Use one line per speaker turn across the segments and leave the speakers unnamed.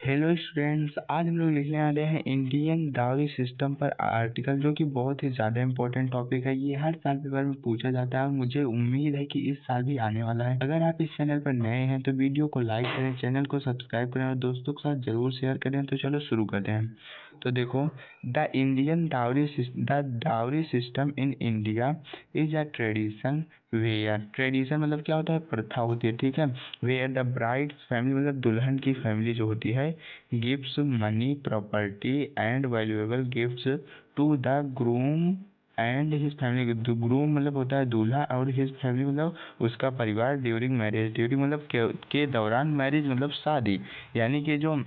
Hello students, आज हम लोग लिखने वाले हैं इंडियन डाउरी सिस्टम पर आर्टिकल, जो कि बहुत ही ज़्यादा इंपॉर्टेंट टॉपिक है। ये हर साल पेपर में पूछा जाता है और मुझे उम्मीद है कि इस साल भी आने वाला है। अगर आप इस चैनल पर नए हैं तो वीडियो को लाइक करें, चैनल को सब्सक्राइब करें और दोस्तों के साथ जरूर शेयर करें। तो चलो शुरू करते हैं। तो देखो, the dowry system in India is a tradition where. Tradition मतलब क्या होता है? प्रथा होती है, ठीक है। वेयर द ब्राइड्स फैमिली मतलब दुल्हन की फैमिली जो होती है gives money, property and valuable gifts to the groom and his family. Groom मतलब होता है दूल्हा और हिज फैमिली मतलब उसका परिवार ड्यूरिंग मैरिज। ड्यूरिंग मतलब के दौरान, मैरिज मतलब शादी। यानी कि जो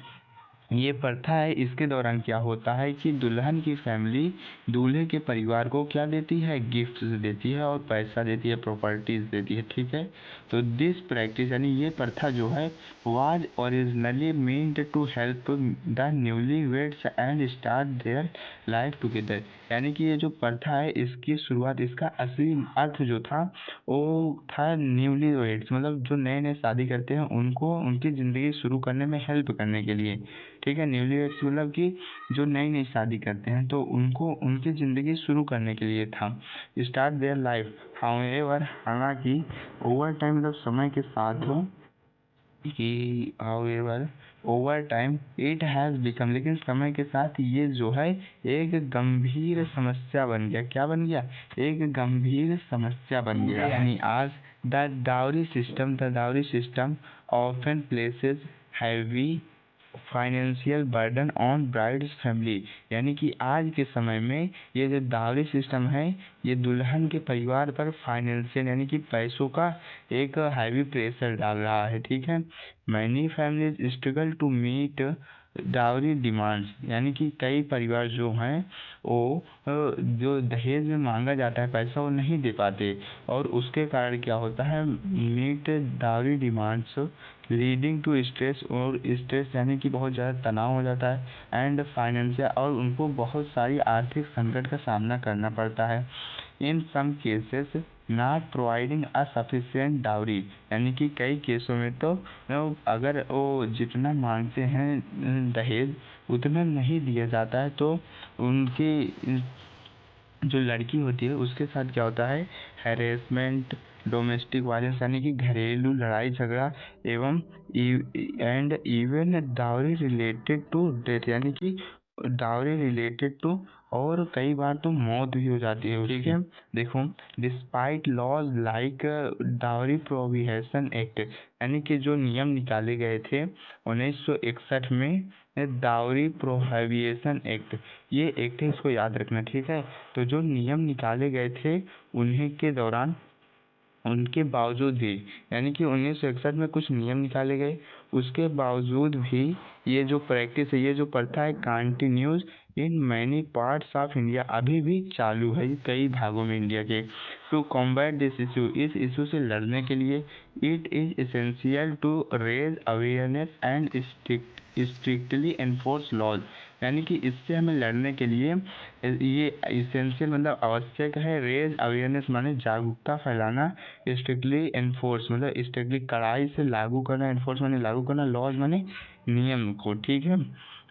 ये प्रथा है, इसके दौरान क्या होता है कि दुल्हन की फैमिली दूल्हे के परिवार को क्या देती है? गिफ्ट्स देती है और पैसा देती है, प्रॉपर्टीज देती है, ठीक है। तो दिस प्रैक्टिस यानी ये प्रथा जो है was originally meant to help the newly weds and start their life together. यानी कि ये जो प्रथा है, इसकी शुरुआत, इसका असली अर्थ जो था वो था न्यूली वेड्स मतलब जो नए नए शादी करते हैं उनको उनकी ज़िंदगी शुरू करने में हेल्प करने के लिए, ठीक है। न्यूली वेड्स मतलब कि जो नई नई शादी करते हैं तो उनको उनकी ज़िंदगी शुरू करने के लिए था। स्टार्ट देयर लाइफ हाउएवर, हालांकि ओवर टाइम मतलब समय के साथ हो कि however over time it has become, लेकिन समय के साथ ये जो है एक गंभीर समस्या बन गया। क्या बन गया? एक गंभीर समस्या बन गया। यानी आज the dowry system often places heavy financial burden on brides family. यानी कि आज के समय में ये जो डाउरी सिस्टम है ये दुल्हन के परिवार पर फाइनेंशियल यानी कि पैसों का एक हैवी प्रेशर डाल रहा है, ठीक है। Many families struggle to meet dowry demands. यानी कि कई परिवार जो हैं वो जो दहेज में मांगा जाता है पैसा वो नहीं दे पाते, और उसके कारण क्या होता है? Meet dowry demands leading to stress, और स्ट्रेस यानी कि बहुत ज़्यादा तनाव हो जाता है एंड फाइनेंशियल, और उनको बहुत सारी आर्थिक संकट का सामना करना पड़ता है। In some cases not providing a sufficient dowry. यानी कि कई केसों में तो अगर वो जितना मांगते हैं दहेज उतना नहीं दिया जाता है, तो उनकी जो लड़की होती है उसके साथ क्या होता है? हैरेसमेंट, डोमेस्टिक वायलेंस यानी कि घरेलू लड़ाई झगड़ा एवं and even dowry related to death. यानी कि डाउरी रिलेटेड टू, और कई बार तो मौत भी हो जाती है, ठीक है। देखो, despite laws like dowry prohibition act, यानी कि जो नियम निकाले गए थे 1961 में, डाउरी प्रोहिबिशन एक्ट, ये एक्ट है, इसको याद रखना, ठीक है। तो जो नियम निकाले गए थे उन्हीं के दौरान, उनके बावजूद भी, यानी कि 1961 में कुछ नियम निकाले गए, उसके बावजूद भी ये जो प्रैक्टिस है, ये जो प्रथा है, continues in many parts of India, अभी भी चालू है कई भागों में इंडिया के। टू कॉम्बैट दिस इशू, इस इशू से लड़ने के लिए it is essential to raise awareness and strictly enforce laws. यानी कि इससे हमें लड़ने के लिए ये इसेंशियल मतलब आवश्यक है। रेज अवेयरनेस माने जागरूकता फैलाना, स्ट्रिक्टली एनफोर्स मतलब स्ट्रिक्टली कड़ाई से लागू करना, एनफोर्स माने लागू करना, लॉज माने नियम को, ठीक है।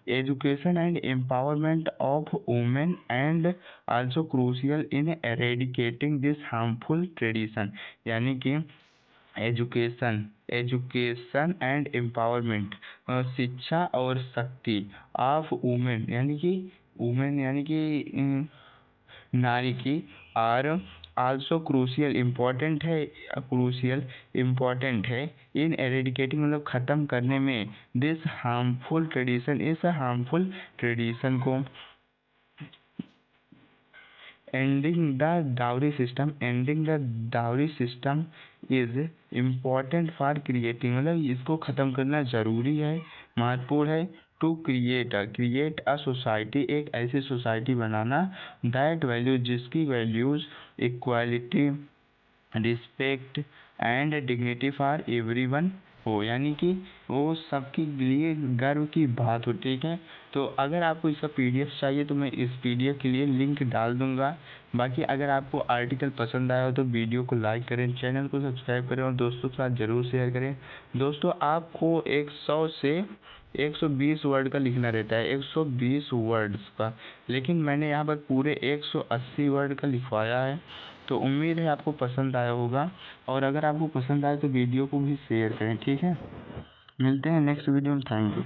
Education and empowerment of women and also crucial in eradicating this harmful tradition. यानी कि एजुकेशन एंड एम्पावरमेंट, शिक्षा और शक्ति ऑफ वुमेन, यानी कि वुमेन यानी कि नारी की, और आल्सो क्रूशियल इम्पोर्टेंट है, क्रूशियल इम्पोर्टेंट है इन एरेडिकेटिंग मतलब ख़त्म करने में, दिस हार्मफुल ट्रेडिशन, इस हार्मफुल ट्रेडिशन को। Ending the dowry system is important for creating, मतलब इसको ख़त्म करना ज़रूरी है, महत्वपूर्ण है। टू क्रिएट अ सोसाइटी, एक ऐसी सोसाइटी बनाना दैट वैल्यू, जिसकी values equality, respect and dignity for everyone हो, यानी कि वो सबके लिए गर्व की बात हो, ठीक है। तो अगर आपको इसका पीडीएफ चाहिए तो मैं इस पीडीएफ के लिए लिंक डाल दूंगा। बाकी अगर आपको आर्टिकल पसंद आया हो तो वीडियो को लाइक करें, चैनल को सब्सक्राइब करें और दोस्तों के साथ ज़रूर शेयर करें। दोस्तों, आपको 100 से 120 वर्ड का लिखना रहता है, 120 वर्ड्स का, लेकिन मैंने यहाँ पर पूरे 180 वर्ड का लिखवाया है। तो उम्मीद है आपको पसंद आया होगा, और अगर आपको पसंद आए तो वीडियो को भी शेयर करें, ठीक है। मिलते हैं नेक्स्ट वीडियो में। Thank you.